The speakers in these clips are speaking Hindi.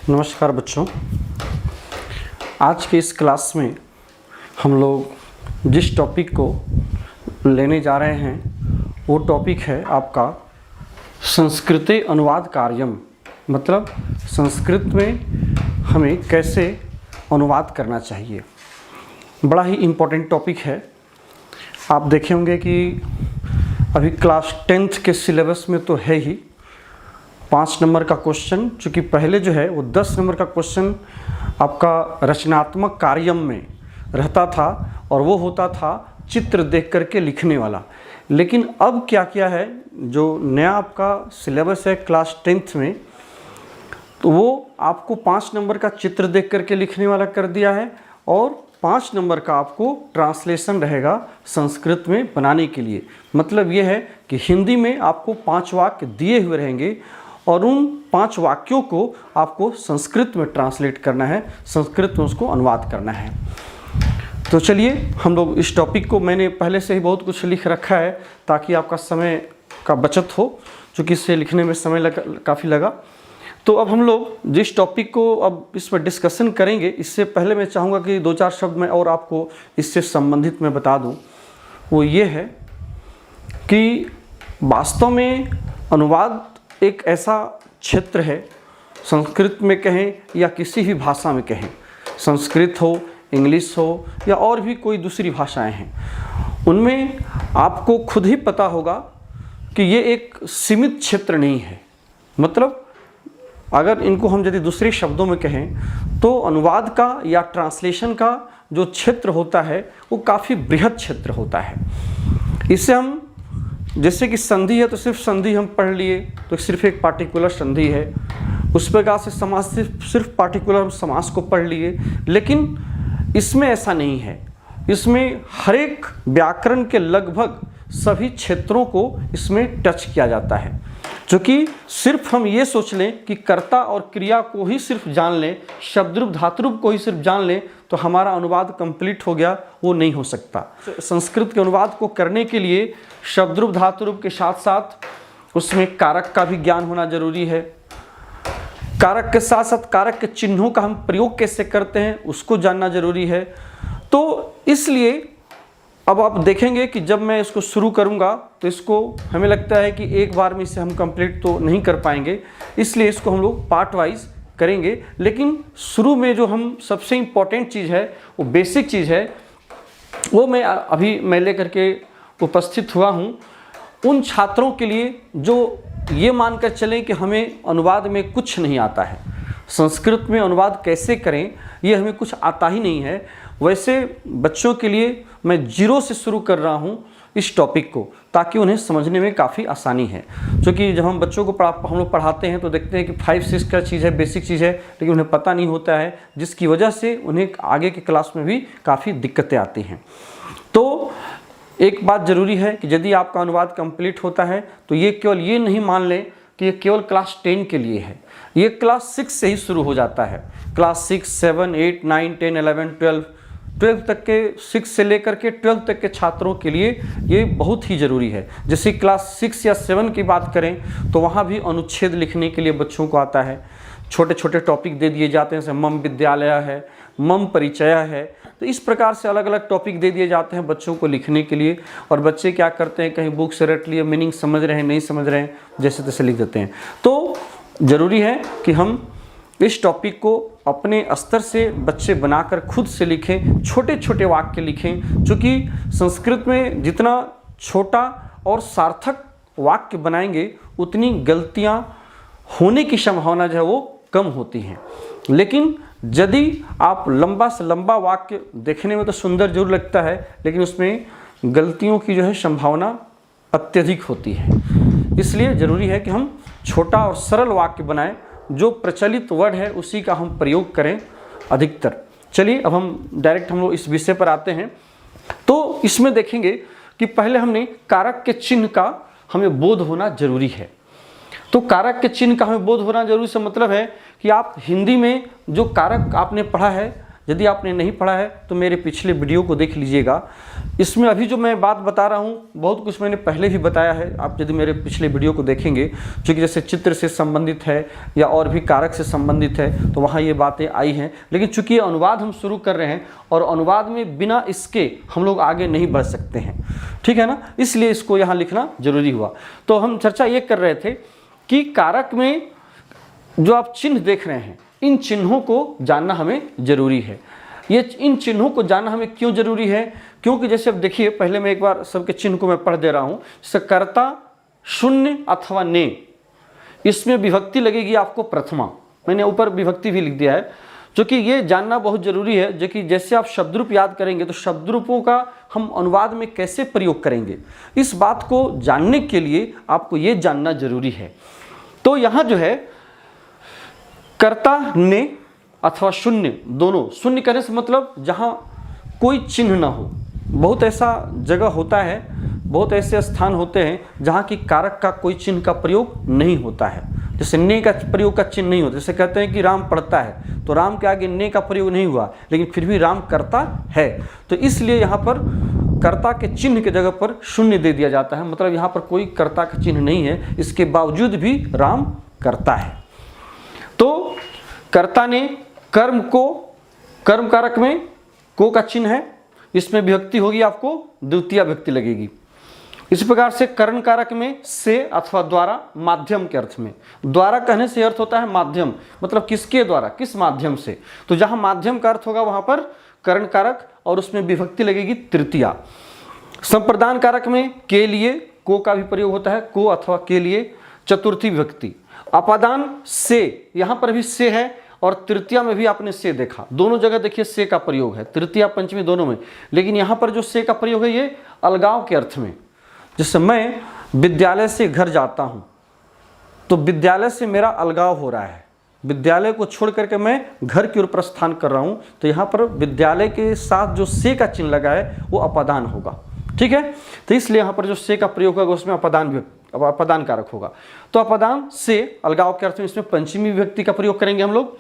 नमस्कार बच्चों। आज के इस क्लास में हम लोग जिस टॉपिक को लेने जा रहे हैं वो टॉपिक है आपका संस्कृते अनुवाद कार्यम। मतलब संस्कृत में हमें कैसे अनुवाद करना चाहिए। बड़ा ही इम्पोर्टेंट टॉपिक है। आप देखे होंगे कि अभी क्लास 10th के सिलेबस में तो है ही 5 नंबर का क्वेश्चन, चूँकि पहले जो है वो 10 नंबर का क्वेश्चन आपका रचनात्मक कार्यम में रहता था और वो होता था चित्र देख करके लिखने वाला। लेकिन अब क्या किया है, जो नया आपका सिलेबस है क्लास 10th में, तो वो आपको 5 नंबर का चित्र देख करके लिखने वाला कर दिया है और 5 नंबर का आपको ट्रांसलेशन रहेगा संस्कृत में बनाने के लिए। मतलब ये है कि हिंदी में आपको 5 वाक्य दिए हुए रहेंगे और उन 5 वाक्यों को आपको संस्कृत में ट्रांसलेट करना है, संस्कृत में उसको अनुवाद करना है। तो चलिए हम लोग इस टॉपिक को, मैंने पहले से ही बहुत कुछ लिख रखा है ताकि आपका समय का बचत हो, क्योंकि इससे लिखने में समय काफ़ी लगा। तो अब हम लोग जिस टॉपिक को अब इसमें डिस्कशन करेंगे, इससे पहले मैं चाहूँगा कि 2-4 शब्द मैं और आपको इससे संबंधित मैं बता दूँ। वो ये है कि वास्तव में अनुवाद एक ऐसा क्षेत्र है, संस्कृत में कहें या किसी भी भाषा में कहें, संस्कृत हो, इंग्लिश हो या और भी कोई दूसरी भाषाएं हैं, उनमें आपको खुद ही पता होगा कि ये एक सीमित क्षेत्र नहीं है। मतलब अगर इनको हम यदि दूसरे शब्दों में कहें तो अनुवाद का या ट्रांसलेशन का जो क्षेत्र होता है वो काफ़ी बृहद क्षेत्र होता है। इससे हम, जैसे कि संधि है तो सिर्फ संधि हम पढ़ लिए तो सिर्फ एक पार्टिकुलर संधि है, उस प्रकार से समास सिर्फ पार्टिकुलर हम समास को पढ़ लिए। लेकिन इसमें ऐसा नहीं है, इसमें हर एक व्याकरण के लगभग सभी क्षेत्रों को इसमें टच किया जाता है। क्योंकि सिर्फ हम ये सोच लें कि कर्ता और क्रिया को ही सिर्फ जान लें, शब्दरूप धातुरूप को ही सिर्फ जान लें तो हमारा अनुवाद कंप्लीट हो गया, वो नहीं हो सकता। संस्कृत के अनुवाद को करने के लिए शब्दरूप धातुरूप के साथ साथ उसमें कारक का भी ज्ञान होना जरूरी है। कारक के साथ साथ कारक के चिन्हों का हम प्रयोग कैसे करते हैं उसको जानना जरूरी है। तो इसलिए अब आप देखेंगे कि जब मैं इसको शुरू करूंगा तो इसको हमें लगता है कि एक बार में इसे हम कंप्लीट तो नहीं कर पाएंगे, इसलिए इसको हम लोग पार्ट वाइज करेंगे। लेकिन शुरू में जो हम सबसे इम्पोर्टेंट चीज़ है, वो बेसिक चीज़ है, वो मैं लेकर के उपस्थित हुआ हूँ उन छात्रों के लिए जो ये मानकर चलें कि हमें अनुवाद में कुछ नहीं आता है, संस्कृत में अनुवाद कैसे करें ये हमें कुछ आता ही नहीं है। वैसे बच्चों के लिए मैं 0 से शुरू कर रहा हूँ इस टॉपिक को, ताकि उन्हें समझने में काफ़ी आसानी है। क्योंकि जब हम बच्चों को हम लोग पढ़ाते हैं तो देखते हैं कि 5-6 का चीज़ है, बेसिक चीज़ है, लेकिन उन्हें पता नहीं होता है, जिसकी वजह से उन्हें आगे के क्लास में भी काफ़ी दिक्कतें आती हैं। तो एक बात ज़रूरी है कि यदि आपका अनुवाद कंप्लीट होता है तो ये केवल ये नहीं मान लें कि ये केवल क्लास 10 के लिए है, ये क्लास 6 से ही शुरू हो जाता है। क्लास 6, 7, 8, 9, 10, 11, 12 तक के, 6 से लेकर के 12 तक के छात्रों के लिए ये बहुत ही ज़रूरी है। जैसे क्लास 6 या 7 की बात करें तो वहाँ भी अनुच्छेद लिखने के लिए बच्चों को आता है, छोटे छोटे टॉपिक दे दिए जाते हैं, जैसे मम विद्यालय है, मम परिचय है। तो इस प्रकार से अलग अलग टॉपिक दे दिए जाते हैं बच्चों को लिखने के लिए, और बच्चे क्या करते हैं, कहीं बुक से रट लिए, मीनिंग समझ रहे हैं नहीं समझ रहे हैं, जैसे तैसे लिख देते हैं। तो ज़रूरी है कि हम इस टॉपिक को अपने स्तर से बच्चे बनाकर खुद से लिखें, छोटे छोटे वाक्य लिखें। क्योंकि संस्कृत में जितना छोटा और सार्थक वाक्य बनाएंगे उतनी गलतियां होने की संभावना जो है वो कम होती हैं। लेकिन यदि आप लंबा से लंबा वाक्य, देखने में तो सुंदर जरूर लगता है, लेकिन उसमें गलतियों की जो है संभावना अत्यधिक होती है। इसलिए ज़रूरी है कि हम छोटा और सरल वाक्य बनाएं, जो प्रचलित वर्ड है उसी का हम प्रयोग करें अधिकतर। चलिए अब हम डायरेक्ट हम लोग इस विषय पर आते हैं। तो इसमें देखेंगे कि पहले हमने कारक के चिन्ह का हमें बोध होना जरूरी है। तो कारक के चिन्ह का हमें बोध होना जरूरी से मतलब है कि आप हिंदी में जो कारक आपने पढ़ा है, यदि आपने नहीं पढ़ा है तो मेरे पिछले वीडियो को देख लीजिएगा। इसमें अभी जो मैं बात बता रहा हूँ बहुत कुछ मैंने पहले भी बताया है। आप यदि मेरे पिछले वीडियो को देखेंगे, चूँकि जैसे चित्र से संबंधित है या और भी कारक से संबंधित है, तो वहाँ ये बातें आई हैं। लेकिन चूँकि ये अनुवाद हम शुरू कर रहे हैं और अनुवाद में बिना इसके हम लोग आगे नहीं बढ़ सकते हैं, ठीक है ना, इसलिए इसको यहाँ लिखना जरूरी हुआ। तो हम चर्चा ये कर रहे थे कि कारक में जो आप चिन्ह देख रहे हैं, इन चिन्हों को जानना हमें जरूरी है। ये इन चिन्हों को जानना हमें क्यों जरूरी है? क्योंकि जैसे अब देखिए, पहले मैं एक बार सबके चिन्ह को मैं पढ़ दे रहा हूँ। जैसे कर्ता, शून्य अथवा ने, इसमें विभक्ति लगेगी आपको प्रथमा। मैंने ऊपर विभक्ति भी लिख दिया है, क्योंकि ये जानना बहुत जरूरी है। जो कि जैसे आप शब्दरूप याद करेंगे तो शब्दरूपों का हम अनुवाद में कैसे प्रयोग करेंगे, इस बात को जानने के लिए आपको ये जानना जरूरी है। तो यहाँ जो है कर्ता, ने अथवा शून्य, दोनों। शून्य करने से मतलब जहाँ कोई चिन्ह ना हो। बहुत ऐसा जगह होता है, बहुत ऐसे स्थान होते हैं जहाँ की कारक का कोई चिन्ह का प्रयोग नहीं होता है। जैसे ने का प्रयोग का चिन्ह नहीं होता। जैसे कहते हैं कि राम पढ़ता है, तो राम के आगे ने का प्रयोग नहीं हुआ, लेकिन फिर भी राम करता है। तो इसलिए यहाँ पर कर्ता के चिन्ह के जगह पर शून्य दे दिया जाता है। मतलब यहाँ पर कोई कर्ता का चिन्ह नहीं है, इसके बावजूद भी राम करता है। तो कर्ता ने कर्म को, कर्म कारक में को का चिन्ह है, इसमें विभक्ति होगी, आपको द्वितीय विभक्ति लगेगी। इसी प्रकार से करण कारक में से अथवा द्वारा, माध्यम के अर्थ में। द्वारा कहने से अर्थ होता है माध्यम, मतलब किसके द्वारा, किस माध्यम से। तो जहां माध्यम का अर्थ होगा वहां पर करण कारक और उसमें विभक्ति लगेगी तृतीया। संप्रदान कारक में के लिए को का भी प्रयोग होता है, को अथवा के लिए, चतुर्थी विभक्ति। अपादान से, यहां पर भी से है और तृतीया में भी आपने से देखा। दोनों जगह देखिए से का प्रयोग है, तृतीया पंचमी दोनों में। लेकिन यहां पर जो से का प्रयोग है ये अलगाव के अर्थ में। जैसे मैं विद्यालय से घर जाता हूं, तो विद्यालय से मेरा अलगाव हो रहा है, विद्यालय को छोड़ करके मैं घर की ओर प्रस्थान कर रहा हूं। तो यहां पर विद्यालय के साथ जो से का चिन्ह लगा है वो अपादान होगा, ठीक है। तो इसलिए यहां पर जो से का प्रयोग होगा उसमें अपादान कारक होगा। तो अपादान से अलगाव के अर्थ में इसमें पंचमी विभक्ति का प्रयोग करेंगे हम लोग।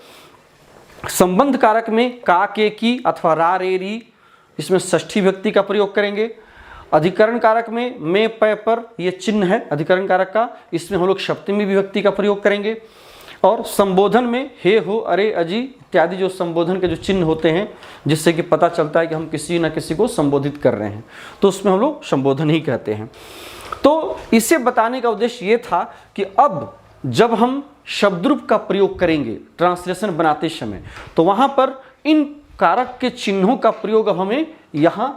संबंध कारक में का, के, की अथवा रा, रे, री, इसमें षष्ठी विभक्ति का प्रयोग करेंगे। अधिकरण कारक में पै, पर, ये चिन्ह है अधिकरण कारक का, इसमें हम लोग सप्तमी विभक्ति का प्रयोग करेंगे। और संबोधन में हे, हो, अरे, अजी इत्यादि जो संबोधन के जो चिन्ह होते हैं, जिससे कि पता चलता है कि हम किसी न किसी को संबोधित कर रहे हैं, तो उसमें हम लोग संबोधन ही कहते हैं। तो इसे बताने का उद्देश्य ये था कि अब जब हम शब्दरूप का प्रयोग करेंगे ट्रांसलेशन बनाते समय, तो वहां पर इन कारक के चिन्हों का प्रयोग अब हमें यहां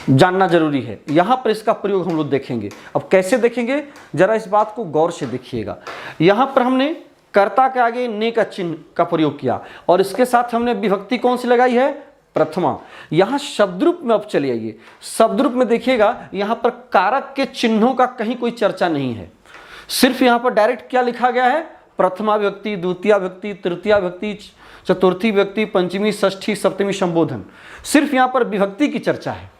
जानना जरूरी है। यहां पर इसका प्रयोग हम लोग देखेंगे। अब कैसे देखेंगे, जरा इस बात को गौर से देखिएगा। यहां पर हमने कर्ता के आगे ने का चिन्ह का प्रयोग किया और इसके साथ हमने विभक्ति कौन सी लगाई है, प्रथमा। यहां शब्दरूप में अब चले आइए, शब्दरूप में देखिएगा यहां पर कारक के चिन्हों का कहीं कोई चर्चा नहीं है। सिर्फ यहां पर डायरेक्ट क्या लिखा गया है, प्रथमा विभक्ति, द्वितीय विभक्ति, तृतीय विभक्ति, चतुर्थी विभक्ति, पंचमी, षष्ठी, सप्तमी, संबोधन। सिर्फ यहां पर विभक्ति की चर्चा है।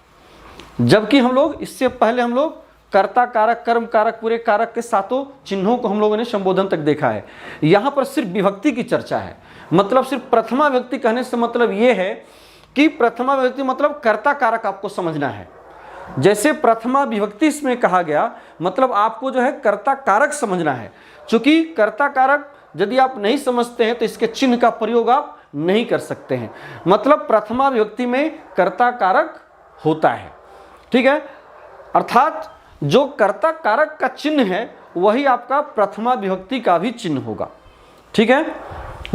जबकि हम लोग इससे पहले हम लोग कर्ता कारक, कर्म कारक, पूरे कारक के सातों चिन्हों को हम लोगों ने संबोधन तक देखा है। यहां पर सिर्फ विभक्ति की चर्चा है। मतलब सिर्फ प्रथमा विभक्ति कहने से मतलब यह है कि प्रथमा विभक्ति मतलब कर्ता कारक आपको समझना है। जैसे प्रथमा विभक्ति इसमें कहा गया, मतलब आपको जो है कर्ता कारक समझना है। चूंकि कर्ता कारक यदि आप नहीं समझते हैं तो इसके चिन्ह का प्रयोग आप नहीं कर सकते हैं। मतलब प्रथमा विभक्ति में कर्ता कारक होता है, ठीक है। अर्थात जो कर्ता कारक का चिन्ह है वही आपका प्रथमा विभक्ति का भी चिन्ह होगा, ठीक है।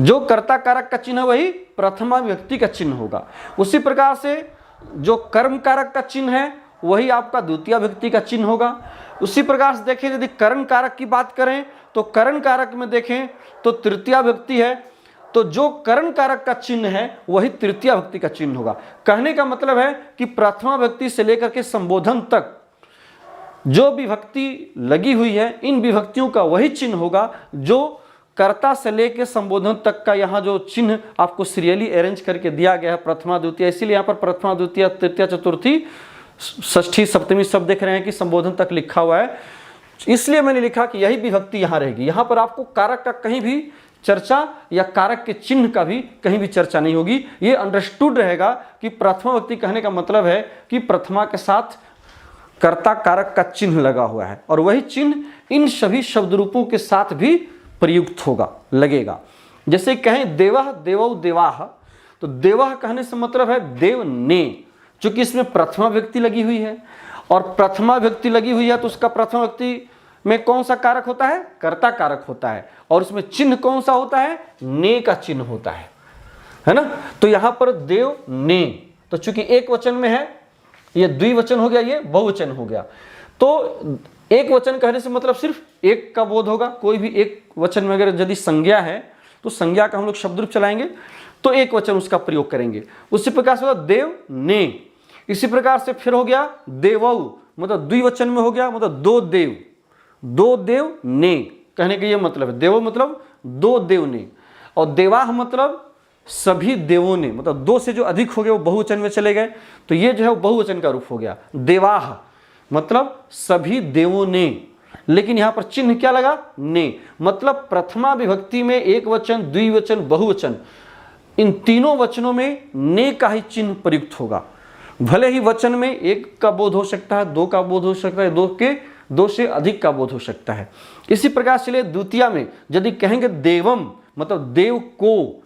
जो कर्ता कारक का चिन्ह वही प्रथमा विभक्ति का चिन्ह होगा। उसी प्रकार से जो कर्म कारक का चिन्ह है वही आपका द्वितीय विभक्ति का चिन्ह होगा। उसी प्रकार से देखें, यदि करण कारक की बात करें तो करण कारक में देखें तो तृतीय विभक्ति है, तो जो करण कारक का चिन्ह है वही तृतीय विभक्ति का चिन्ह होगा। कहने का मतलब है कि प्रथमा विभक्ति से लेकर के संबोधन तक जो विभक्ति लगी हुई है, इन विभक्तियों का वही चिन्ह होगा जो कर्ता से लेकर संबोधन तक का यहाँ जो चिन्ह आपको सीरियली अरेंज करके दिया गया है, प्रथमा द्वितीय। इसीलिए यहाँ पर प्रथमा द्वितीय तृतीय चतुर्थी षष्ठी सप्तमी सब देख रहे हैं कि संबोधन तक लिखा हुआ है। इसलिए मैंने लिखा कि यही विभक्ति यहाँ रहेगी। यहाँ पर आपको कारक का कहीं भी चर्चा या कारक के चिन्ह का भी कहीं भी चर्चा नहीं होगी। ये अंडरस्टूड रहेगा कि प्रथमा विभक्ति कहने का मतलब है कि प्रथमा के साथ कर्ता कारक का चिन्ह लगा हुआ है और वही चिन्ह इन सभी शब्द रूपों के साथ भी प्रयुक्त होगा, लगेगा। जैसे कहें देवः देवौ देवाः, तो देवः कहने से मतलब है देव ने, चूंकि इसमें प्रथमा विभक्ति लगी हुई है और प्रथमा विभक्ति लगी हुई है तो उसका प्रथमा विभक्ति में कौन सा कारक होता है? कर्ता कारक होता है और उसमें चिन्ह कौन सा होता है? ने का चिन्ह होता है ना। तो यहां पर देव ने, तो चूंकि एक वचन में है, ये द्विवचन हो गया, ये बहुवचन हो गया। तो एक वचन कहने से मतलब सिर्फ एक का बोध होगा। कोई भी एक वचन में अगर यदि संज्ञा है तो संज्ञा का हम लोग शब्द रूप चलाएंगे तो एक वचन उसका प्रयोग करेंगे। उसी प्रकार से होगा देव ने। इसी प्रकार से फिर हो गया देवौ, मतलब द्विवचन में हो गया, मतलब दो देव, दो देव ने कहने का ये मतलब है। देवो मतलब दो देव ने और देवाह मतलब सभी देवों ने, मतलब दो से जो अधिक हो गए वो बहुवचन में चले गए, तो ये जो है वो बहुवचन का रूप हो गया। देवाह मतलब सभी देवों ने, लेकिन यहां पर चिन्ह क्या लगा? ने। मतलब प्रथमा विभक्ति में एक वचन, द्विवचन, बहुवचन, इन तीनों वचनों में ने का ही चिन्ह प्रयुक्त होगा। भले ही वचन में एक का बोध हो सकता है, दो का बोध हो सकता है, दो से अधिक का बोध हो सकता है। इसी प्रकार से द्वितीया में यदि कहेंगे देवम मतलब देव को,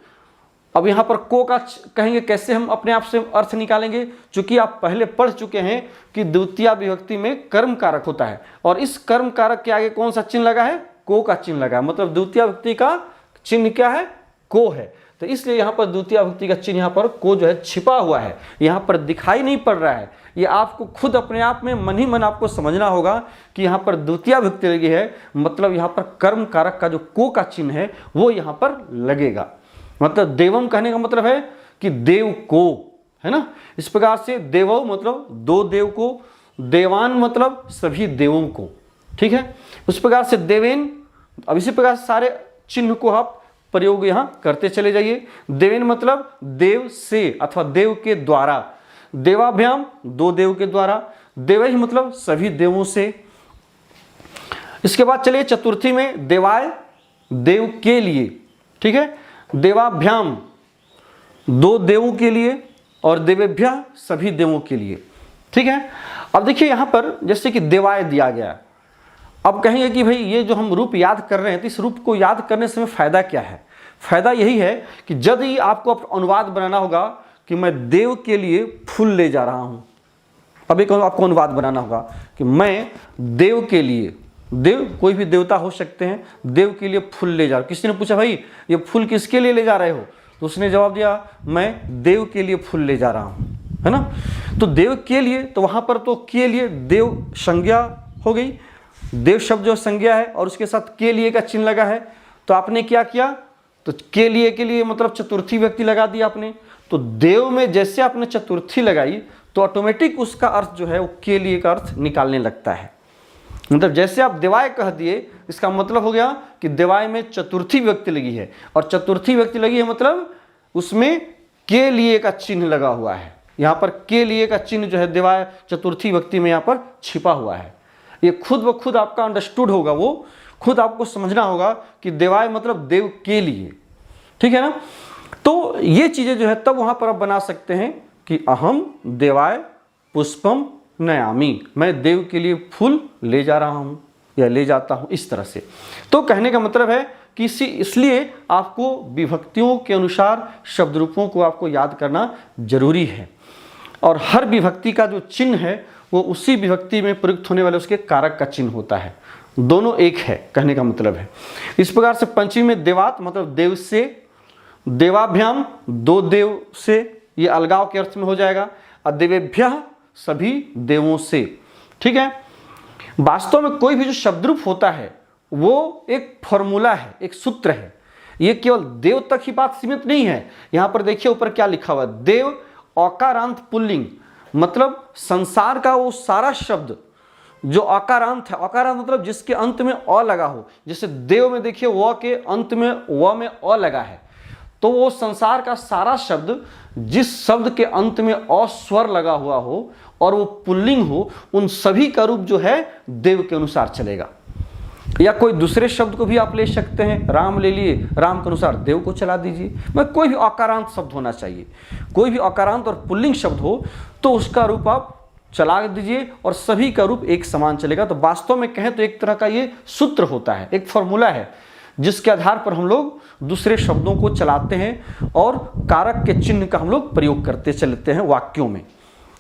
अब यहां पर को का कहेंगे, कैसे हम अपने आप से अर्थ निकालेंगे? चूंकि आप पहले पढ़ चुके हैं कि द्वितीया विभक्ति में कर्म कारक होता है और इस कर्म कारक के आगे कौन सा चिन्ह लगा है? को का चिन्ह लगा है। मतलब द्वितीया विभक्ति का चिन्ह क्या है? को है। तो इसलिए यहां पर द्वितीया विभक्ति का चिन्ह यहां पर को जो है छिपा हुआ है, यहां पर दिखाई नहीं पड़ रहा है। ये आपको खुद अपने आप में मन ही मन आपको समझना होगा कि यहाँ पर द्वितीया विभक्ति लगी है, मतलब यहाँ पर कर्म कारक का जो को का चिन्ह है वो यहाँ पर लगेगा। मतलब देवम कहने का मतलब है कि देव को, है ना। इस प्रकार से देवो मतलब दो देव को, देवान मतलब सभी देवों को, ठीक है। उस प्रकार से देवेन, अब इसी प्रकार सारे चिन्ह को आप प्रयोग यहां करते चले जाइए। देवेन मतलब देव से अथवा देव के द्वारा, देवाभ्याम दो देव के द्वारा, देवै मतलब सभी देवों से। इसके बाद चलिए चतुर्थी में देवाय देव के लिए, ठीक है। देवाभ्याम दो देवों के लिए और देवेभ्य सभी देवों के लिए, ठीक है। अब देखिए यहां पर जैसे कि देवाय दिया गया, अब कहेंगे कि भाई ये जो हम रूप याद कर रहे हैं तो इस रूप को याद करने से हमें फायदा क्या है? फायदा यही है कि जब ही आपको अनुवाद बनाना होगा कि मैं देव के लिए फूल ले जा रहा हूं, अब एक आपको अनुवाद बनाना होगा कि मैं देव के लिए, देव कोई भी देवता हो सकते हैं, देव के लिए फूल ले जा रहा हूं। किसी ने पूछा भाई ये फूल किसके लिए ले जा रहे हो? तो उसने जवाब दिया मैं देव के लिए फूल ले जा रहा हूं, है ना। तो देव के लिए, तो वहां पर तो के लिए देव संज्ञा हो गई, देव शब्द जो संज्ञा है और उसके साथ के लिए का चिन्ह लगा है। तो आपने क्या किया? तो के लिए मतलब चतुर्थी व्यक्ति लगा दिया आपने। तो देव में जैसे आपने चतुर्थी लगाई तो ऑटोमेटिक उसका अर्थ जो है वो के लिए का अर्थ निकालने लगता है। मतलब जैसे आप देवाय कह दिए, इसका मतलब हो गया कि देवाय में चतुर्थी व्यक्ति लगी है और चतुर्थी व्यक्ति लगी है मतलब उसमें के लिए का चिन्ह लगा हुआ है। यहाँ पर के लिए का चिन्ह जो है देवाय चतुर्थी व्यक्ति में यहाँ पर छिपा हुआ है। ये खुद ब खुद आपका अंडरस्टूड होगा, वो खुद आपको समझना होगा कि देवाय मतलब देव के लिए, ठीक है ना। तो ये चीजें जो है तब वहां पर आप बना सकते हैं कि अहम देवाय पुष्पम नयामी, मैं देव के लिए फूल ले जा रहा हूं या ले जाता हूं, इस तरह से। तो कहने का मतलब है कि इसलिए आपको विभक्तियों के अनुसार शब्द रूपों को आपको याद करना जरूरी है और हर विभक्ति का जो चिन्ह है वो उसी विभक्ति में प्रयुक्त होने वाले उसके कारक का चिन्ह होता है। दोनों एक है कहने का मतलब है। इस प्रकार से पंचमी में देवात मतलब देव से, देवाभ्याम दो देव से, ये अलगाव के अर्थ में हो जाएगा, और देवेभ्य सभी देवों से, ठीक है। वास्तव में कोई भी जो शब्द रूप होता है वो एक फॉर्मूला है, एक सूत्र है। ये केवल देव तक ही बात सीमित नहीं है। यहां पर देखिए ऊपर क्या लिखा हुआ है, देव औकारांत पुल्लिंग, मतलब संसार का वो सारा शब्द जो अकारांत है, अकारांत मतलब जिसके अंत में अ लगा हो, जैसे देव में देखिए व के अंत में व में अ लगा है, तो वो संसार का सारा शब्द जिस शब्द के अंत में अ स्वर लगा हुआ हो और वो पुल्लिंग हो, उन सभी का रूप जो है देव के अनुसार चलेगा। या कोई दूसरे शब्द को भी आप ले सकते हैं। राम ले लिए, राम के अनुसार देव को चला दीजिए। मैं कोई भी अकारांत शब्द होना चाहिए, कोई भी अकारांत और पुल्लिंग शब्द हो तो उसका रूप आप चला दीजिए और सभी का रूप एक समान चलेगा। तो वास्तव में कहें तो एक तरह का ये सूत्र होता है, एक फॉर्मूला है जिसके आधार पर हम लोग दूसरे शब्दों को चलाते हैं और कारक के चिन्ह का हम लोग प्रयोग करते चलते हैं वाक्यों में,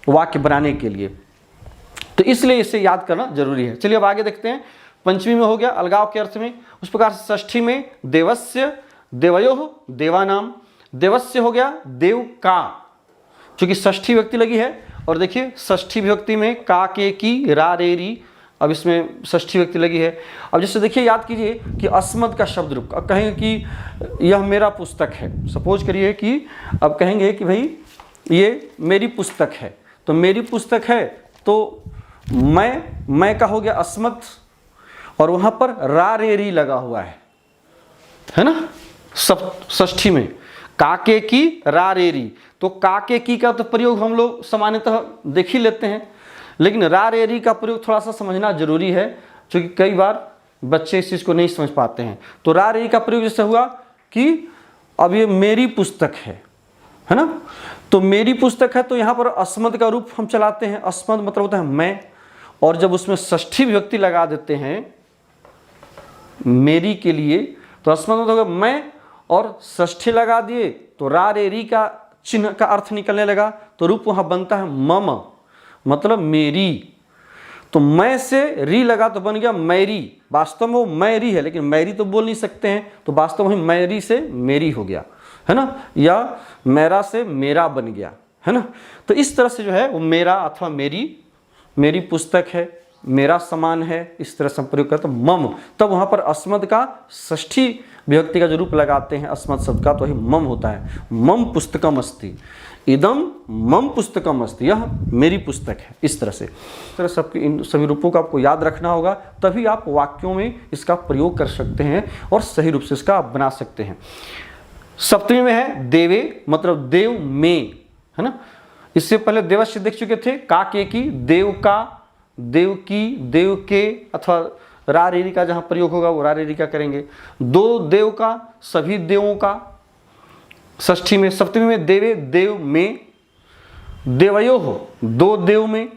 वाक्य बनाने के लिए। तो इसलिए इसे याद करना जरूरी है। चलिए अब आगे देखते हैं। पंचमी में हो गया अलगाव के अर्थ में, उस प्रकार से षष्ठी में देवस्य, देवयोः, देवानाम। देवस्य हो गया देव का, चूंकि षष्ठी विभक्ति लगी है और देखिए षष्ठी विभक्ति में का, के, की, रा, रे, री, अब इसमें षष्ठी विभक्ति लगी है। अब जैसे देखिए याद कीजिए कि अस्मद का शब्द रूप, अब कहेंगे कि यह मेरा पुस्तक है, सपोज करिए कि अब कहेंगे कि भाई ये मेरी पुस्तक है, तो मेरी पुस्तक है तो मैं का हो गया अस्मद और वहां पर रा, रे, री लगा हुआ है ना। सब षष्ठी में काके की, रा, रे, री, तो काके की का तो प्रयोग हम लोग सामान्यतः देख ही लेते हैं, लेकिन रा, रे, री का प्रयोग थोड़ा सा समझना जरूरी है क्योंकि कई बार बच्चे इस चीज़ को नहीं समझ पाते हैं। तो रा, रे, री का प्रयोग जैसे हुआ कि अब ये मेरी पुस्तक है ना, तो मेरी पुस्तक है तो यहाँ पर अस्मद का रूप हम चलाते हैं। अस्मद मतलब होता है मैं, और जब उसमें षष्ठी विभक्ति लगा देते हैं मेरी के लिए तो अस्मद मतलब होगा मैं, और षष्ठी लगा दिए तो रा, रे, री का चिन्ह का अर्थ निकलने लगा, तो रूप वहाँ बनता है मम, मतलब मेरी। तो मैं से री लगा तो बन गया मैरी। वास्तव में वो मैरी है लेकिन मैरी तो बोल नहीं सकते हैं, तो वास्तव में मैरी से मेरी हो गया है ना, या मेरा से मेरा बन गया है ना। तो इस तरह से जो है वो मेरा अथवा मेरी, मेरी पुस्तक है, मेरा समान है, इस तरह से प्रयोग करते मम। तब वहाँ पर अस्मद का षष्ठी विभक्ति का जो रूप लगाते हैं अस्मद शब्द का, तो वही मम होता है। मम पुस्तकम अस्ति, इदम मम पुस्तकम अस्ति, यह मेरी पुस्तक है। इस तरह से सबके इन सभी रूपों का आपको याद रखना होगा, तभी आप वाक्यों में इसका प्रयोग कर सकते हैं और सही रूप से इसका आप बना सकते हैं। सप्तमी में है देवे, मतलब देव में, है ना। इससे पहले देवस्य देख चुके थे, का, के, की, देव का, देव की, देव के, अथवा रा, रे, री का जहाँ प्रयोग होगा वो रा, रे, री का करेंगे। दो देव का, सभी देवों का षष्ठी में। सप्तमी में देवे, देव में, देवयोः, दो देव में,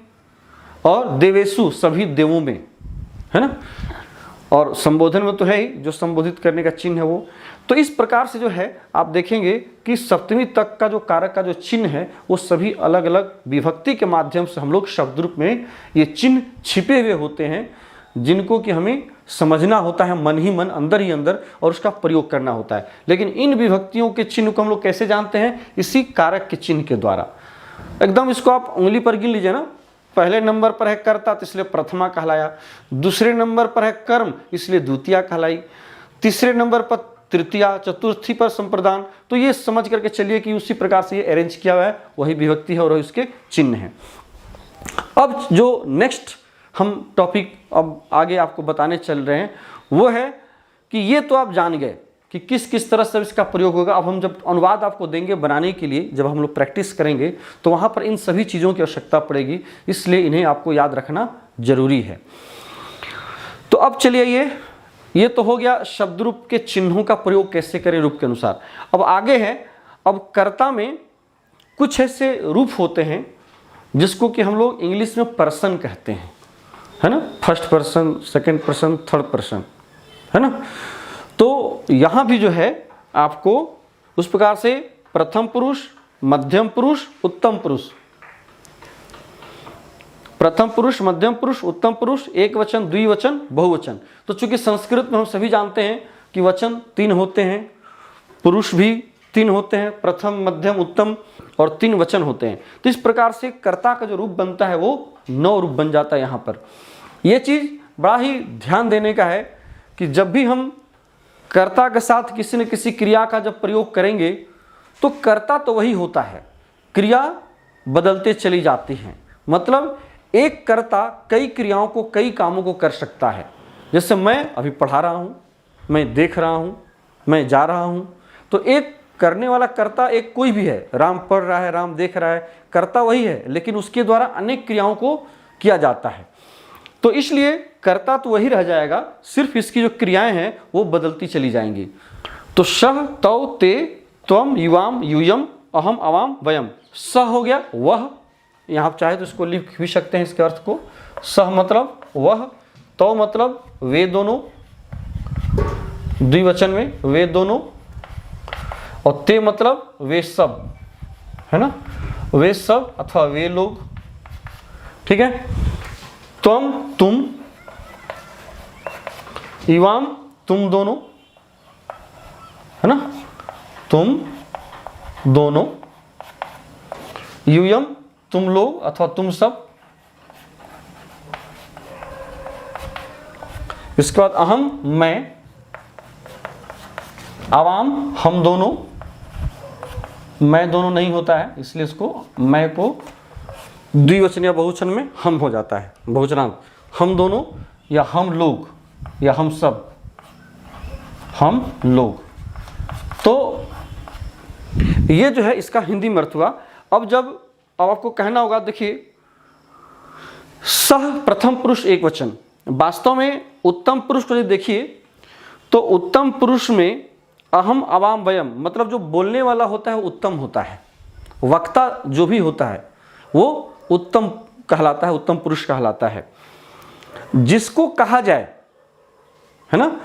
और देवेशु, सभी देवों में, है ना। और संबोधन में तो है ही, जो संबोधित करने का चिन्ह है वो। तो इस प्रकार से जो है आप देखेंगे कि सप्तमी तक का जो कारक का जो चिन्ह है वो सभी अलग अलग विभक्ति के माध्यम से हम लोग शब्द रूप में ये चिन्ह छिपे हुए होते हैं, जिनको कि हमें समझना होता है मन ही मन, अंदर ही अंदर, और उसका प्रयोग करना होता है। लेकिन इन विभक्तियों के चिन्ह को हम लोग कैसे जानते हैं? इसी कारक के चिन्ह के द्वारा। एकदम इसको आप उंगली पर गिन लीजिए ना। पहले नंबर पर है कर्ता तो इसलिए प्रथमा कहलाया, दूसरे नंबर पर है कर्म इसलिए द्वितीया कहलाई, तीसरे नंबर पर तृतीया, चतुर्थी पर संप्रदान। तो ये समझ करके चलिए कि उसी प्रकार से ये अरेंज किया हुआ है, वही विभक्ति है और वही उसके चिन्ह है। अब जो नेक्स्ट हम टॉपिक अब आगे आपको बताने चल रहे हैं वो है कि ये तो आप जान गए कि किस किस तरह से इसका प्रयोग होगा। अब हम जब अनुवाद आपको देंगे बनाने के लिए, जब हम लोग प्रैक्टिस करेंगे तो वहाँ पर इन सभी चीज़ों की आवश्यकता पड़ेगी, इसलिए इन्हें आपको याद रखना जरूरी है। तो अब चलिए ये तो हो गया शब्द रूप के चिन्हों का प्रयोग कैसे करें रूप के अनुसार। अब आगे है, अब कर्ता में कुछ ऐसे रूप होते हैं जिसको कि हम लोग इंग्लिश में पर्सन कहते हैं, है ना। First person, second person, third person, है ना। तो यहाँ भी जो है आपको उस प्रकार से प्रथम पुरुष, मध्यम पुरुष, उत्तम पुरुष, प्रथम पुरुष, मध्यम पुरुष, उत्तम पुरुष, एक वचन, द्विवचन, बहुवचन। तो चूंकि संस्कृत में हम सभी जानते हैं कि वचन 3 होते हैं, पुरुष भी 3 होते हैं, प्रथम, मध्यम, उत्तम, और 3 वचन होते हैं। तो इस प्रकार से कर्ता का जो रूप बनता है वो 9 रूप बन जाता है। यहाँ पर यह चीज़ बड़ा ही ध्यान देने का है कि जब भी हम कर्ता के साथ किसी न किसी क्रिया का जब प्रयोग करेंगे तो कर्ता तो वही होता है, क्रिया बदलते चली जाती हैं। मतलब एक कर्ता कई क्रियाओं को, कई कामों को कर सकता है। जैसे मैं अभी पढ़ा रहा हूँ, मैं देख रहा हूँ, मैं जा रहा हूँ, तो एक करने वाला कर्ता एक कोई भी है। राम पढ़ रहा है, राम देख रहा है, कर्ता वही है, लेकिन उसके द्वारा अनेक क्रियाओं को किया जाता है। तो इसलिए कर्ता तो वही रह जाएगा, सिर्फ इसकी जो क्रियाएं हैं वो बदलती चली जाएंगी। तो सह, तौ, ते, त्वम, युवाम, यूयम, अहम, अवाम, वयम। सह हो गया वह, यहाँ आप चाहे तो इसको लिख भी सकते हैं इसके अर्थ को। सह मतलब वह, तौ मतलब वे दोनों, द्विवचन में वे दोनों, और ते मतलब वे सब, है ना, वे सब अथवा वे लोग, ठीक है। त्वम तुम, युवाम तुम दोनों, है ना, तुम दोनों, यूयम तुम लोग अथवा तुम सब, इसके बाद अहम मैं, अवाम हम दोनों, मैं दोनों नहीं होता है इसलिए इसको मैं को द्विवचन या बहुवचन में हम हो जाता है, बहुवचनांत। हम दोनों या हम लोग या हम सब, हम लोग। तो ये जो है इसका हिंदी में अर्थ हुआ। अब आपको कहना होगा, देखिए सह प्रथम पुरुष एक वचन, वास्तव में उत्तम पुरुष को यदि देखिए तो उत्तम पुरुष में अहम, अवाम, वयम मतलब जो बोलने वाला होता है वो उत्तम होता है, वक्ता जो भी होता है वो उत्तम कहलाता है, उत्तम पुरुष कहलाता है। जिसको कहा जाए, है ना,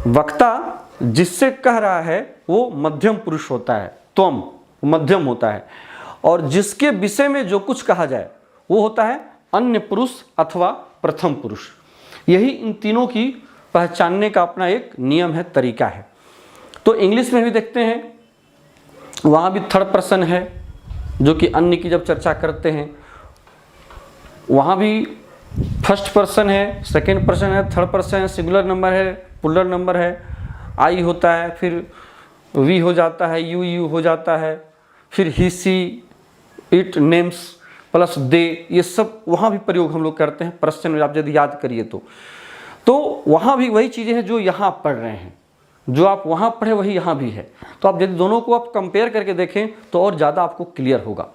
वक्ता जिससे कह रहा है वो मध्यम पुरुष होता है, त्वम मध्यम होता है, और जिसके विषय में जो कुछ कहा जाए वो होता है अन्य पुरुष अथवा प्रथम पुरुष। यही इन तीनों की पहचानने का अपना एक नियम है, तरीका है। तो इंग्लिश में भी देखते हैं, वहाँ भी थर्ड पर्सन है, जो कि अन्य की जब चर्चा करते हैं वहाँ भी फर्स्ट पर्सन है, सेकेंड पर्सन है, थर्ड पर्सन है, सिंगुलर नंबर है, प्लूरल नंबर है, आई होता है, फिर वी हो जाता है, यू हो जाता है, फिर ही, सी, इट, नेम्स प्लस दे, ये सब वहाँ भी प्रयोग हम लोग करते हैं प्रश्न में, आप यदि याद करिए तो वहाँ भी वही चीज़ें हैं जो यहाँ आप पढ़ रहे हैं, जो आप वहाँ पढ़े वही यहाँ भी है। तो आप यदि दोनों को आप कंपेयर करके देखें तो और ज़्यादा आपको क्लियर होगा।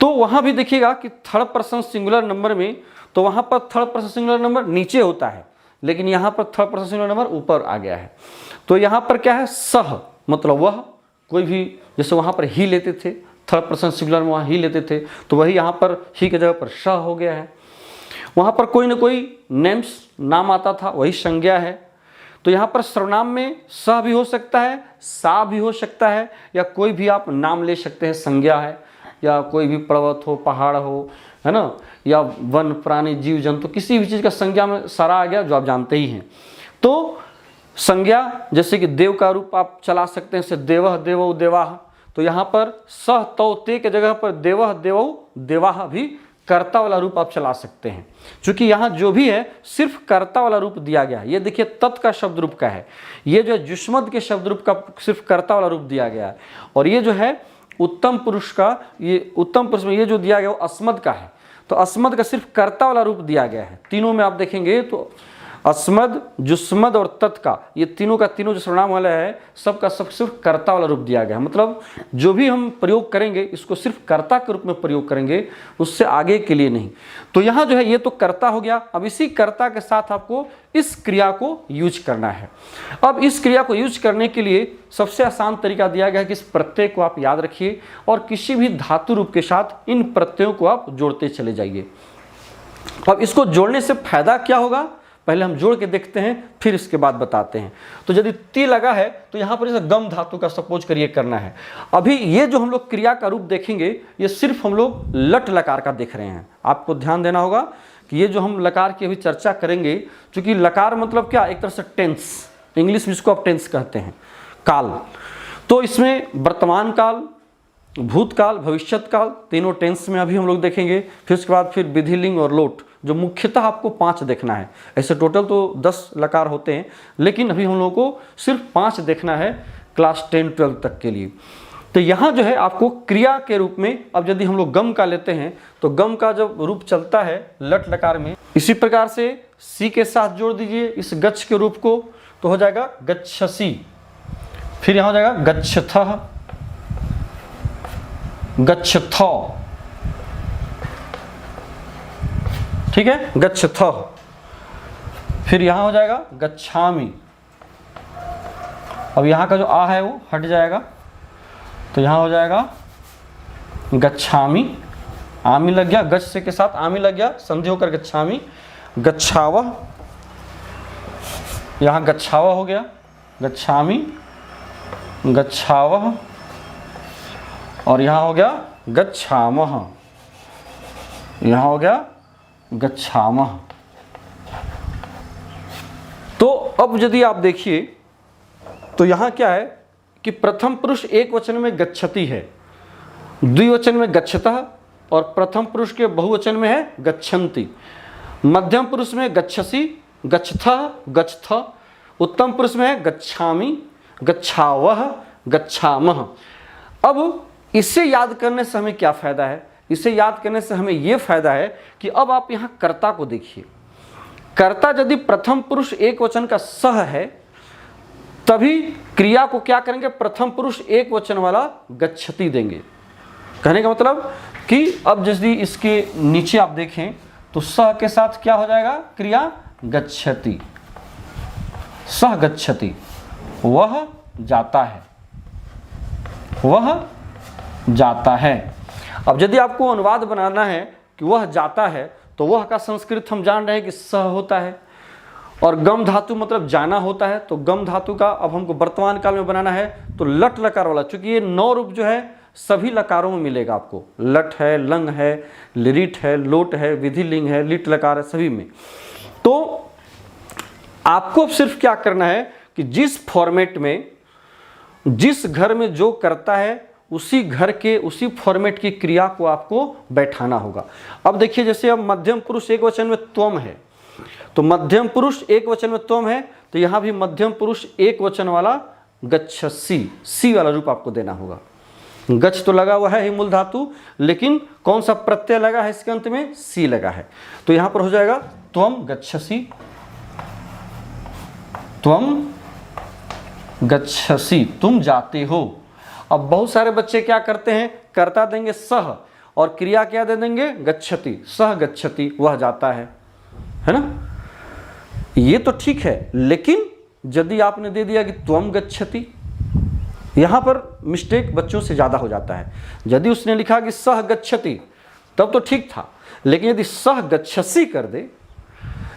तो वहाँ भी देखिएगा कि थर्ड पर्सन सिंगुलर नंबर में, तो वहाँ पर थर्ड पर्सन सिंगुलर नंबर नीचे होता है, लेकिन यहाँ पर थर्ड पर्सन सिंगुलर नंबर ऊपर आ गया है। तो यहाँ पर क्या है, सह मतलब वह, कोई भी, जैसे वहाँ पर ही लेते थे, थर्ड पर्सन सिंगुलर में वहाँ ही लेते थे, तो वही यहाँ पर ही के जगह पर स हो गया है। वहाँ पर कोई ना कोई नेम्स नाम आता था, वही संज्ञा है। तो यहाँ पर सर्वनाम में स भी हो सकता है, सा भी हो सकता है, या कोई भी आप नाम ले सकते हैं, संज्ञा है, या कोई भी पर्वत हो, पहाड़ हो, है ना, या वन प्राणी जीव जंतु, किसी भी चीज़ का संज्ञा में सारा आ गया, जो आप जानते ही हैं। तो संज्ञा जैसे कि देव का रूप आप चला सकते हैं, जैसे देवः, देवौ, देवाः। तो यहाँ पर सह, तौ, ते के जगह पर देवः, देवौ, देवाः भी कर्ता वाला रूप आप चला सकते हैं, क्योंकि यहाँ जो भी है सिर्फ कर्ता वाला रूप दिया गया है। ये देखिए तत् का शब्द रूप का है, ये जो है जुष्मद के शब्द रूप का सिर्फ कर्ता वाला रूप दिया गया है, और ये जो है उत्तम पुरुष का, ये उत्तम पुरुष में ये जो दिया गया वो अस्मद का है। तो अस्मद का सिर्फ कर्ता वाला रूप दिया गया है। तीनों में आप देखेंगे तो अस्मद, जुस्मद और तत् का, ये तीनों का तीनों जो सर्वनाम वाला है सबका सब सिर्फ कर्ता वाला रूप दिया गया है। मतलब जो भी हम प्रयोग करेंगे इसको सिर्फ कर्ता के रूप में प्रयोग करेंगे, उससे आगे के लिए नहीं। तो यहाँ जो है ये तो कर्ता हो गया। अब इसी कर्ता के साथ आपको इस क्रिया को यूज करना है। अब इस क्रिया को यूज करने के लिए सबसे आसान तरीका दिया गया है कि इस प्रत्यय को आप याद रखिए और किसी भी धातु रूप के साथ इन प्रत्ययों को आप जोड़ते चले जाइए। अब इसको जोड़ने से फायदा क्या होगा, पहले हम जोड़ के देखते हैं, फिर इसके बाद बताते हैं। तो यदि ती लगा है तो यहाँ पर इसे गम धातु का सपोज करिए करना है। अभी ये जो हम लोग क्रिया का रूप देखेंगे ये सिर्फ हम लोग लट लकार का देख रहे हैं। आपको ध्यान देना होगा कि ये जो हम लकार की अभी चर्चा करेंगे, क्योंकि लकार मतलब क्या, एक तरह से टेंस, इंग्लिश में इसको आप टेंस कहते हैं, काल। तो इसमें वर्तमान काल, भूतकाल, भविष्यत काल, तीनों टेंस में अभी हम लोग देखेंगे। फिर उसके बाद फिर विधिलिंग और लोट, जो मुख्यतः आपको 5 देखना है। ऐसे टोटल तो 10 लकार होते हैं, लेकिन अभी हम लोगों को सिर्फ 5 देखना है क्लास 10-12 तक के लिए। तो यहाँ जो है आपको क्रिया के रूप में, अब यदि हम लोग गम का लेते हैं तो गम का जब रूप चलता है लट लकार में, इसी प्रकार से सी के साथ जोड़ दीजिए इस गच्छ के रूप को, तो हो जाएगा गच्छसी। फिर यहाँ हो जाएगा गच्छथः, गच्छथौ, ठीक है, गच्छथ। फिर यहाँ हो जाएगा गच्छामि। अब यहाँ का जो आ है वो हट जाएगा, तो यहाँ हो जाएगा गच्छामि। आमी लग गया, गच्छ से के साथ आमी लग गया, संधि होकर गच्छामि। गच्छावह, यहाँ गच्छावह हो गया, गच्छामि, गच्छावह, और यहाँ हो गया गच्छामः, यहाँ हो गया गच्छामः। तो अब यदि आप देखिए तो यहाँ क्या है कि प्रथम पुरुष एक वचन में गच्छति है, द्विवचन में गच्छतः, और प्रथम पुरुष के बहुवचन में है गच्छन्ति। मध्यम पुरुष में गच्छसि, गच्छथः, गच्छथ। उत्तम पुरुष में है गच्छामि, गच्छावः, गच्छामः। अब इसे याद करने से हमें क्या फ़ायदा है? इसे याद करने से हमें यह फ़ायदा है कि अब आप यहाँ कर्ता को देखिए। कर्ता यदि प्रथम पुरुष एक वचन का सह है, तभी क्रिया को क्या करेंगे? प्रथम पुरुष एक वचन वाला गच्छति देंगे। कहने का मतलब कि अब यदि इसके नीचे आप देखें तो सह के साथ क्या हो जाएगा? क्रिया गच्छति, सह गच्छति, वह जाता है, वह जाता है। अब यदि आपको अनुवाद बनाना है कि वह जाता है, तो वह का संस्कृत हम जान रहे हैं कि सह होता है, और गम धातु मतलब जाना होता है। तो गम धातु का अब हमको वर्तमान काल में बनाना है तो लट लकार वाला, चूंकि ये 9 रूप जो है सभी लकारों में मिलेगा आपको। लट है, लंग है, लिरिट है, लोट है, विधि लिंग है, लिट लकार है, सभी में। तो आपको सिर्फ क्या करना है कि जिस फॉर्मेट में, जिस घर में जो करता है, उसी घर के उसी फॉर्मेट की क्रिया को आपको बैठाना होगा। अब देखिए, जैसे अब मध्यम पुरुष एक वचन में त्वम है, तो मध्यम पुरुष एक वचन में त्वम है, तो यहां भी मध्यम पुरुष एक वचन वाला गच्छसि, सी वाला रूप आपको देना होगा। गच्छ तो लगा हुआ है ही मूल धातु, लेकिन कौन सा प्रत्यय लगा है इसके अंत में? सी लगा है। तो यहां पर हो जाएगा त्वम गच्छसि, त्वम गच्छसि, तुम जाते हो। अब बहुत सारे बच्चे क्या करते हैं? कर्ता देंगे सह और क्रिया क्या दे देंगे? गच्छति, सह गच्छति, वह जाता है ना? ये तो ठीक है, लेकिन यदि आपने दे दिया कि त्वम गच्छति, यहां पर मिस्टेक बच्चों से ज्यादा हो जाता है। यदि उसने लिखा कि सह गच्छति तब तो ठीक था, लेकिन यदि सह गच्छसि कर दे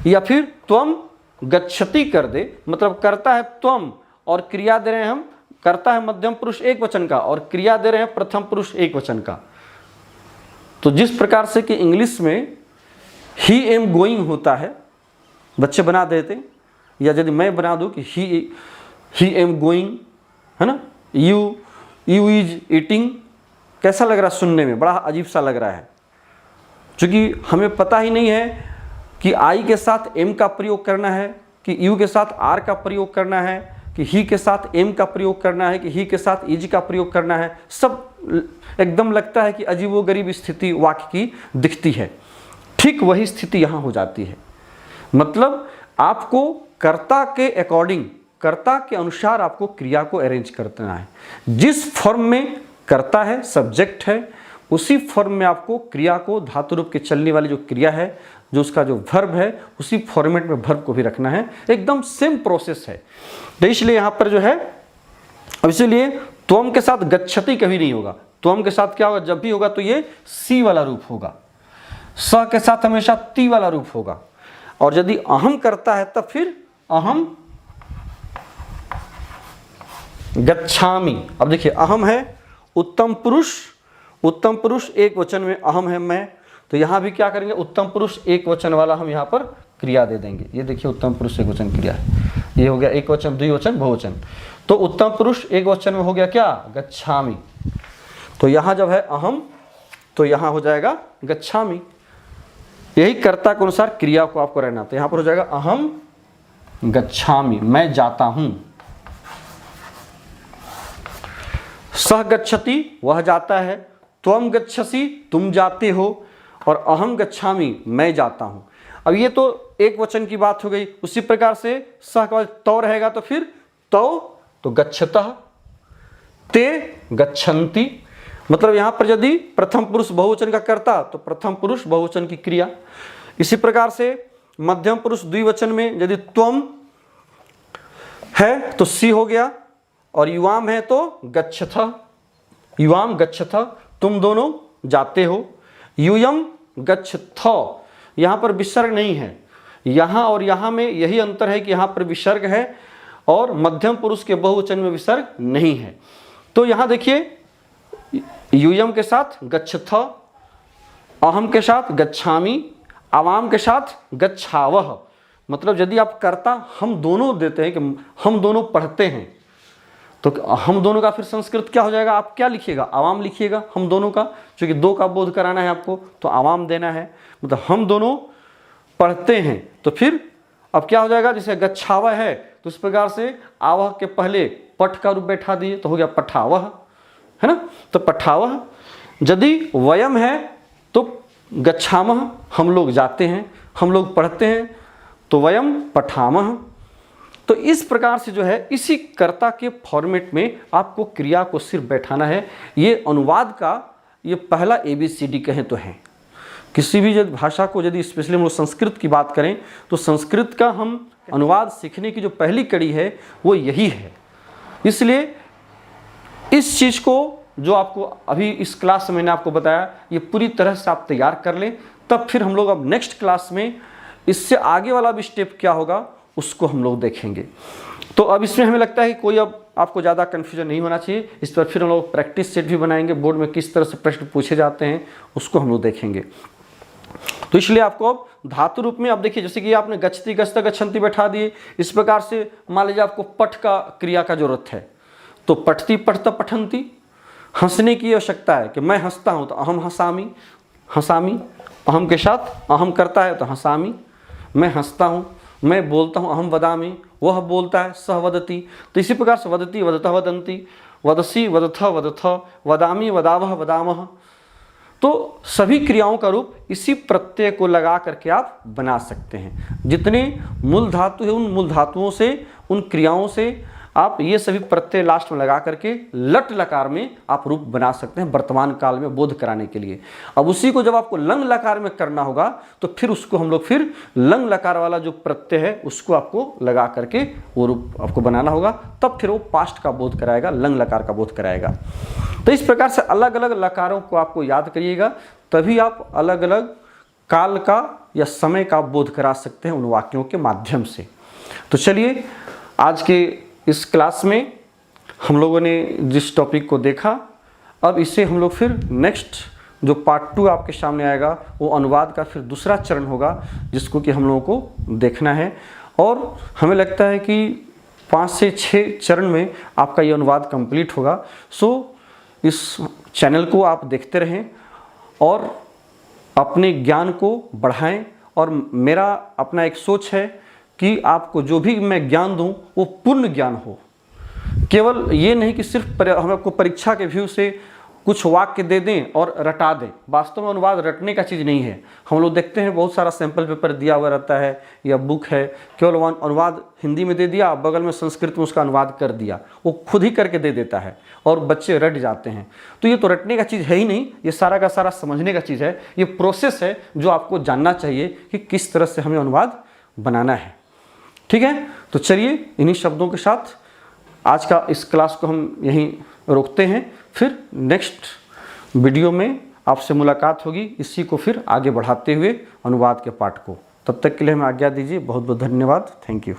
या फिर त्वम गच्छति कर दे, मतलब करता है त्वम और क्रिया दे रहे हैं हम, करता है मध्यम पुरुष एक वचन का और क्रिया दे रहे हैं प्रथम पुरुष एक वचन का। तो जिस प्रकार से कि इंग्लिश में ही एम गोइंग होता है, बच्चे बना देते, या यदि मैं बना दूं कि ही एम गोइंग, है ना, यू इज ईटिंग, कैसा लग रहा है सुनने में? बड़ा अजीब सा लग रहा है, क्योंकि हमें पता ही नहीं है कि आई के साथ एम का प्रयोग करना है, कि यू के साथ आर का प्रयोग करना है, कि ही के साथ एम का प्रयोग करना है, कि ही के साथ इज का प्रयोग करना है। सब एकदम लगता है कि अजीबोगरीब स्थिति वाक्य की दिखती है। ठीक वही स्थिति यहाँ हो जाती है। मतलब आपको कर्ता के अकॉर्डिंग, कर्ता के अनुसार आपको क्रिया को अरेंज करना है। जिस फॉर्म में कर्ता है, सब्जेक्ट है, उसी फॉर्म में आपको क्रिया को, धातु रूप के चलने वाली जो क्रिया है, जो उसका जो वर्ब है, उसी फॉर्मेट में वर्ब को भी रखना है। एकदम सेम प्रोसेस है। तो इसलिए यहाँ पर जो है, अब इसीलिए त्वम के साथ गच्छति कभी नहीं होगा। त्वम के साथ क्या होगा? जब भी होगा तो ये सी वाला रूप होगा। स के साथ हमेशा ती वाला रूप होगा। और यदि अहम करता है तब फिर अहम गच्छामि। अब देखिए, अहम है उत्तम पुरुष, उत्तम पुरुष एक वचन में अहम है मैं, तो यहां भी क्या करेंगे? उत्तम पुरुष एक वचन वाला हम यहां पर क्रिया दे देंगे। ये देखिए, उत्तम पुरुष एक वचन क्रिया है। ये हो गया एक वचन, द्विवचन, बहुवचन। तो उत्तम पुरुष एक वचन में हो गया क्या? गच्छामि। तो यहां जब है अहम, तो यहां हो जाएगा गच्छामि। यही कर्ता के अनुसार क्रिया को आपको रहना। तो यहां पर हो जाएगा अहम गच्छामि, मैं जाता हूं। सह गच्छति, वह जाता है। त्वम गच्छसि, तुम जाते हो। और अहम गच्छामि, मैं जाता हूं। अब ये तो एक वचन की बात हो गई। उसी प्रकार से सह का तो रहेगा, तो फिर तो गच्छतः, ते गच्छन्ति। मतलब यहां पर यदि प्रथम पुरुष बहुवचन का करता तो प्रथम पुरुष बहुवचन की क्रिया। इसी प्रकार से मध्यम पुरुष द्विवचन में यदि त्वम है तो सी हो गया, और युवाम है तो गच्छथ, युवाम गच्छथ, तुम दोनों जाते हो। यूयम गच्छथ, यहाँ पर विसर्ग नहीं है, यहाँ और यहाँ में यही अंतर है कि यहाँ पर विसर्ग है और मध्यम पुरुष के बहुवचन में विसर्ग नहीं है। तो यहाँ देखिए यूयम के साथ गच्छथ, अहम के साथ गच्छामि, आवाम के साथ गच्छावह। मतलब यदि आप कर्ता हम दोनों देते हैं कि हम दोनों पढ़ते हैं, तो हम दोनों का फिर संस्कृत क्या हो जाएगा, आप क्या लिखिएगा, आवाम लिखिएगा हम दोनों का, क्योंकि दो का बोध कराना है आपको तो आवाम देना है। मतलब हम दोनों पढ़ते हैं तो फिर अब क्या हो जाएगा, जैसे गच्छावह है तो इस प्रकार से आवह के पहले पठ का रूप बैठा दिए तो हो गया पठावह, है ना। तो पठावह। यदि वयम है तो गच्छामह, हम लोग जाते हैं, हम लोग पढ़ते हैं तो वयम पठामह। तो इस प्रकार से जो है इसी कर्ता के फॉर्मेट में आपको क्रिया को सिर्फ बैठाना है। ये अनुवाद का ये पहला ABCD कहें तो है। किसी भी भाषा को यदि स्पेशली हम लोग संस्कृत की बात करें तो संस्कृत का हम अनुवाद सीखने की जो पहली कड़ी है वो यही है। इसलिए इस चीज़ को जो आपको अभी इस क्लास में मैंने आपको बताया ये पूरी तरह से आप तैयार कर लें, तब फिर हम लोग अब नेक्स्ट क्लास में इससे आगे वाला भी स्टेप क्या होगा उसको हम लोग देखेंगे। तो अब इसमें हमें लगता है कि कोई अब आपको ज़्यादा कन्फ्यूजन नहीं होना चाहिए। इस पर फिर हम लोग प्रैक्टिस सेट भी बनाएंगे, बोर्ड में किस तरह से प्रश्न पूछे जाते हैं उसको हम लोग देखेंगे। तो इसलिए आपको अब धातु रूप में, अब देखिए जैसे कि आपने गच्छति गच्छत गच्छन्ति बैठा दिए, इस प्रकार से मान लीजिए आपको पठ का क्रिया का जरूरत है तो पठती पठत पठन्ति। हंसने की आवश्यकता है कि मैं हंसता हूँ तो अहम हंसामी, हंसामी, अहम के साथ अहम करता है तो हंसामी, मैं हंसता हूँ, मैं बोलता हूँ अहम वदामी, वह बोलता है सह वदती। तो इसी प्रकार से वदती वदतः वदन्ति, वदसी वदथ वदथ, वदामी वदावह वदामह। तो सभी क्रियाओं का रूप इसी प्रत्यय को लगा करके आप बना सकते हैं। जितने मूल धातु है उन मूल धातुओं से, उन क्रियाओं से आप ये सभी प्रत्यय लास्ट में लगा करके लट लकार में आप रूप बना सकते हैं वर्तमान काल में बोध कराने के लिए। अब उसी को जब आपको लंग लकार में करना होगा तो फिर उसको हम लोग फिर लंग लकार वाला जो प्रत्यय है उसको आपको लगा करके वो रूप आपको बनाना होगा, तब फिर वो पास्ट का बोध कराएगा, लंग लकार का बोध कराएगा। तो इस प्रकार से अलग अलग लकारों को आपको याद करिएगा, तभी आप अलग अलग काल का या समय का बोध करा सकते हैं उन वाक्यों के माध्यम से। तो चलिए आज के इस क्लास में हम लोगों ने जिस टॉपिक को देखा, अब इसे हम लोग फिर नेक्स्ट जो पार्ट 2 आपके सामने आएगा वो अनुवाद का फिर दूसरा चरण होगा जिसको कि हम लोगों को देखना है। और हमें लगता है कि 5 से 6 चरण में आपका ये अनुवाद कंप्लीट होगा। सो इस चैनल को आप देखते रहें और अपने ज्ञान को बढ़ाएं। और मेरा अपना एक सोच है कि आपको जो भी मैं ज्ञान दूं वो पूर्ण ज्ञान हो। केवल ये नहीं कि सिर्फ हम आपको परीक्षा के व्यू से कुछ वाक्य दे दें और रटा दें। वास्तव में अनुवाद रटने का चीज़ नहीं है। हम लोग देखते हैं बहुत सारा सैंपल पेपर दिया हुआ रहता है या बुक है, केवल अनुवाद हिंदी में दे दिया, बगल में संस्कृत में उसका अनुवाद कर दिया, वो खुद ही करके दे देता है और बच्चे रट जाते हैं। तो ये तो रटने का चीज़ है ही नहीं, ये सारा का सारा समझने का चीज़ है। ये प्रोसेस है जो आपको जानना चाहिए कि किस तरह से हमें अनुवाद बनाना है। ठीक है, तो चलिए इन्हीं शब्दों के साथ आज का इस क्लास को हम यहीं रोकते हैं। फिर नेक्स्ट वीडियो में आपसे मुलाकात होगी, इसी को फिर आगे बढ़ाते हुए अनुवाद के पाठ को। तब तक के लिए हमें आज्ञा दीजिए। बहुत बहुत धन्यवाद। Thank you.